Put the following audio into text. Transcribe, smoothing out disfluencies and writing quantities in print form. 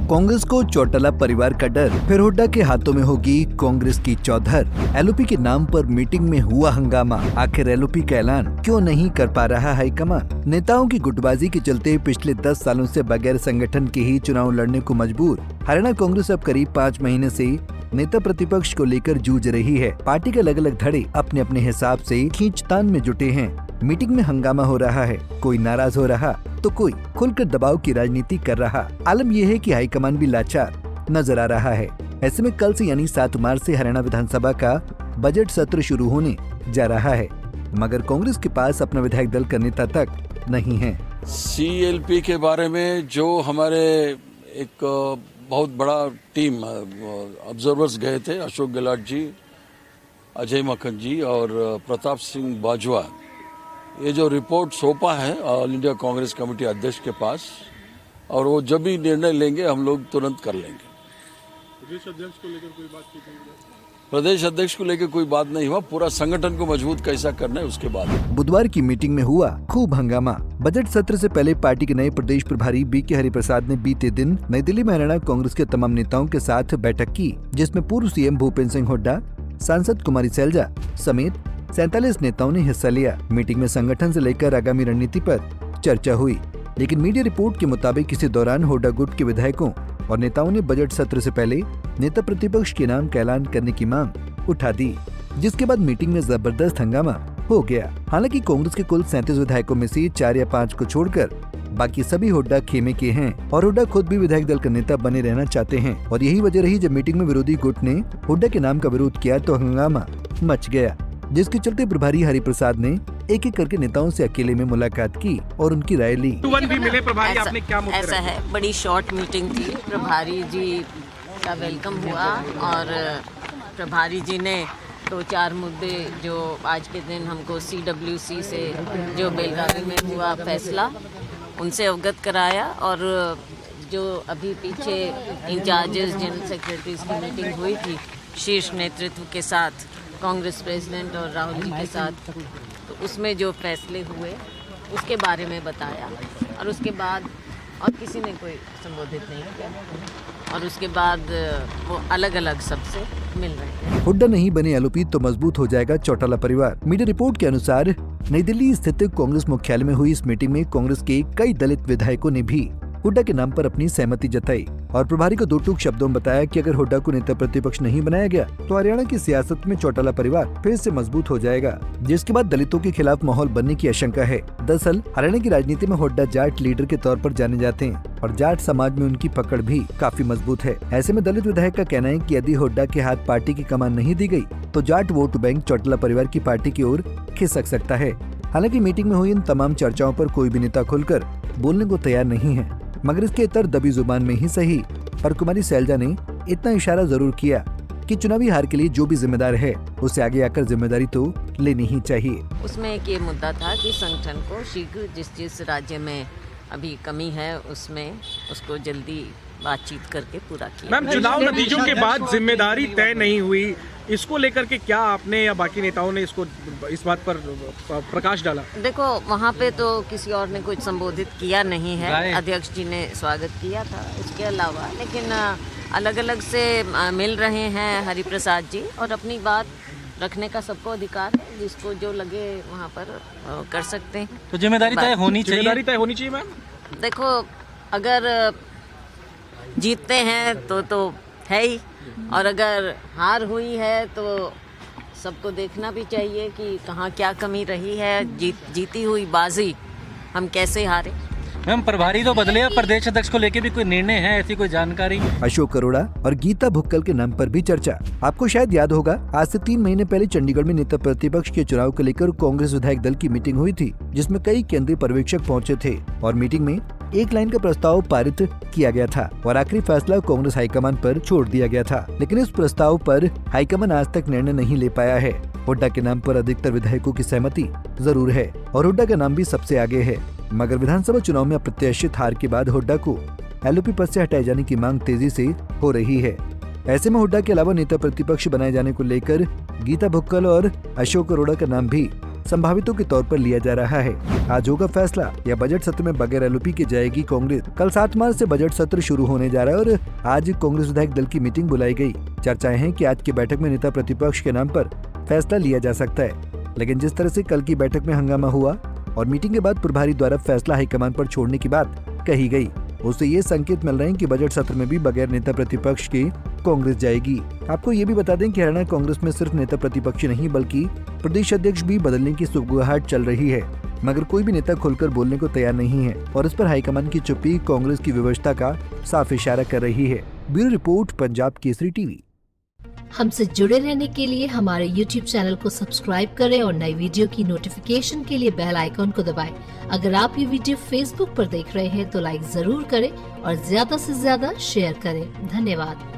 कांग्रेस को चौटाला परिवार का डर, फिर हुड्डा के हाथों में होगी कांग्रेस की चौधर। एलओपी के नाम पर मीटिंग में हुआ हंगामा, आखिर एलओपी का ऐलान क्यों नहीं कर पा रहा हाईकमान? नेताओं की गुटबाजी के चलते पिछले 10 सालों से बगैर संगठन के ही चुनाव लड़ने को मजबूर। हरियाणा कांग्रेस अब करीब 5 महीने से नेता प्रतिपक्ष को लेकर जूझ रही है। पार्टी के अलग अलग धड़े अपने अपने हिसाब से खींचतान में जुटे हैं। मीटिंग में हंगामा हो रहा है, कोई नाराज हो रहा तो कोई खुलकर दबाव की राजनीति कर रहा। आलम यह है कि हाईकमान भी लाचार नजर आ रहा है। ऐसे में कल से यानी 7 मार्च से हरियाणा विधानसभा का बजट सत्र शुरू होने जा रहा है, मगर कांग्रेस के पास अपना विधायक दल का नेता तक नहीं है। सीएलपी के बारे में जो हमारे एक बहुत बड़ा टीम ऑब्जर्वर्स गए थे, अशोक गहलोत जी, अजय मक्खन जी और प्रताप सिंह बाजवा, ये जो रिपोर्ट सौंपा है ऑल इंडिया कांग्रेस कमेटी अध्यक्ष के पास, और वो जब भी निर्णय लेंगे हम लोग तुरंत कर लेंगे। प्रदेश अध्यक्ष को लेकर कोई बात की गई? प्रदेश अध्यक्ष को लेकर कोई बात नहीं हुआ, पूरा संगठन को मजबूत कैसा करना है उसके बाद। बुधवार की मीटिंग में हुआ खूब हंगामा। बजट सत्र से पहले पार्टी के नए प्रदेश प्रभारी बीके हरिप्रसाद ने बीते दिन नई दिल्ली में हरियाणा कांग्रेस के तमाम नेताओं के साथ बैठक की, जिसमें पूर्व सीएम भूपेंद्र सिंह हुड्डा, सांसद कुमारी सैलजा समेत 47 नेताओं ने हिस्सा लिया। मीटिंग में संगठन से लेकर आगामी रणनीति पर चर्चा हुई, लेकिन मीडिया रिपोर्ट के मुताबिक इसी दौरान हुड्डा गुट के विधायकों और नेताओं ने बजट सत्र से पहले नेता प्रतिपक्ष के नाम का ऐलान करने की मांग उठा दी, जिसके बाद मीटिंग में जबरदस्त हंगामा हो गया। हालांकि कांग्रेस के कुल 37 विधायकों में से 4 या 5 को छोड़कर बाकी सभी हुड्डा खेमे के हैं और हुड्डा खुद भी विधायक दल का नेता बने रहना चाहते हैं। और यही वजह रही जब मीटिंग में विरोधी गुट ने हुड्डा के नाम का विरोध किया तो हंगामा मच गया, जिसके चलते प्रभारी हरिप्रसाद ने एक एक करके नेताओं से अकेले में मुलाकात की और उनकी राय ली। भी मिले प्रभारी, आपने क्या मुद्दे ऐसा है, बड़ी शॉर्ट मीटिंग थी। प्रभारी जी का वेलकम हुआ और प्रभारी जी ने 2-4 मुद्दे जो आज के दिन हमको CWC से जो बेलगावी में हुआ फैसला उनसे अवगत कराया, और जो अभी पीछे इंचार्जेस जनरल सेक्रेटरीज की मीटिंग हुई थी शीर्ष नेतृत्व के साथ, कांग्रेस प्रेसिडेंट और राहुल जी के साथ, तो उसमें जो फैसले हुए उसके बारे में बताया। और उसके बाद और किसी ने कोई संबोधित नहीं किया, और उसके बाद वो अलग अलग सबसे मिल रहे हैं। हुड्डा नहीं बने एलओपी तो मजबूत हो जाएगा चौटाला परिवार। मीडिया रिपोर्ट के अनुसार नई दिल्ली स्थित कांग्रेस मुख्यालय में हुई इस मीटिंग में कांग्रेस के कई दलित विधायकों ने भी हुड्डा के नाम पर अपनी सहमति जताई और प्रभारी को 2 टूक शब्दों में बताया कि अगर हुड्डा को नेता प्रतिपक्ष नहीं बनाया गया तो हरियाणा की सियासत में चौटाला परिवार फिर से मजबूत हो जाएगा, जिसके बाद दलितों के खिलाफ माहौल बनने की आशंका है। दरअसल हरियाणा की राजनीति में हुड्डा जाट लीडर के तौर पर जाने जाते हैं और जाट समाज में उनकी पकड़ भी काफी मजबूत है। ऐसे में दलित विधायक का कहना है कि यदि हुड्डा के हाथ पार्टी की कमान नहीं दी गई तो जाट वोट बैंक चौटाला परिवार की पार्टी की ओर खिसक सकता है। हालांकि मीटिंग में हुई इन तमाम चर्चाओं पर कोई भी नेता खुलकर बोलने को तैयार नहीं है, मगर इसके इतर दबी जुबान में ही सही और कुमारी सैलजा ने इतना इशारा जरूर किया कि चुनावी हार के लिए जो भी जिम्मेदार है उसे आगे आकर जिम्मेदारी तो लेनी ही चाहिए। उसमें एक ये मुद्दा था कि संगठन को शीघ्र जिस राज्य में अभी कमी है उसमें उसको जल्दी बातचीत करके पूरा किया। मैम, चुनाव नतीजों के बाद जिम्मेदारी तय नहीं हुई, इसको लेकर के क्या आपने या बाकी नेताओं ने इसको इस बात पर प्रकाश डाला? देखो, वहाँ पे तो किसी और ने कुछ संबोधित किया नहीं है, अध्यक्ष जी ने स्वागत किया था इसके अलावा, लेकिन अलग अलग से मिल रहे हैं हरिप्रसाद जी और अपनी बात रखने का सबको अधिकार है, जिसको जो लगे वहाँ पर कर सकते हैं। तो जिम्मेदारी तय होनी चाहिए। जिम्मेदारी तय होनी चाहिए मैम। देखो, अगर जीतते हैं तो है ही, और अगर हार हुई है तो सबको देखना भी चाहिए कि कहाँ क्या कमी रही है, जीती हुई बाजी हम कैसे हारे। मैम, प्रभारी तो बदले, अब प्रदेश अध्यक्ष को लेके भी कोई निर्णय है, ऐसी कोई जानकारी? अशोक अरोड़ा और गीता भुक्कल के नाम पर भी चर्चा। आपको शायद याद होगा, आज से 3 महीने पहले चंडीगढ़ में नेता प्रतिपक्ष के चुनाव को लेकर कांग्रेस विधायक दल की मीटिंग हुई थी, जिसमें कई केंद्रीय पर्यवेक्षक पहुंचे थे और मीटिंग में एक लाइन का प्रस्ताव पारित किया गया था और आखिरी फैसला कांग्रेस हाईकमान पर छोड़ दिया गया था। लेकिन इस प्रस्ताव पर हाईकमान आज तक निर्णय नहीं ले पाया है। हुड्डा के नाम पर अधिकतर विधायकों की सहमति जरूर है और हुड्डा का नाम भी सबसे आगे है, मगर विधानसभा चुनाव में अप्रत्याशित हार के बाद हुड्डा को एलओपी पद से हटाए जाने की मांग तेजी से हो रही है। ऐसे में हुड्डा के अलावा नेता प्रतिपक्ष बनाए जाने को लेकर गीता भुक्कल और अशोक अरोड़ा का नाम भी संभावितों के तौर पर लिया जा रहा है। आज होगा फैसला, या बजट सत्र में बगैर एलओपी के जाएगी कांग्रेस। कल 7 मार्च से बजट सत्र शुरू होने जा रहा है और आज कांग्रेस विधायक दल की मीटिंग बुलाई गई। चर्चाएं हैं कि आज की बैठक में नेता प्रतिपक्ष के नाम पर फैसला लिया जा सकता है, लेकिन जिस तरह से कल की बैठक में हंगामा हुआ और मीटिंग के बाद प्रभारी द्वारा फैसला हाईकमान पर छोड़ने की बात कही गई, उससे ये संकेत मिल रहे हैं कि बजट सत्र में भी बगैर नेता प्रतिपक्ष के कांग्रेस जाएगी। आपको ये भी बता दें कि हरियाणा कांग्रेस में सिर्फ नेता प्रतिपक्ष नहीं बल्कि प्रदेश अध्यक्ष भी बदलने की सुगबुगाहट चल रही है, मगर कोई भी नेता खुलकर बोलने को तैयार नहीं है और इस पर हाईकमान की चुप्पी कांग्रेस की व्यवस्था का साफ इशारा कर रही है। Bureau report, Punjab Kesari TV. हमसे जुड़े रहने के लिए हमारे YouTube चैनल को सब्सक्राइब करें और नई वीडियो की नोटिफिकेशन के लिए बेल आइकॉन को दबाएं। अगर आप ये वीडियो Facebook पर देख रहे हैं तो लाइक जरूर करें और ज्यादा से ज्यादा शेयर करें। धन्यवाद।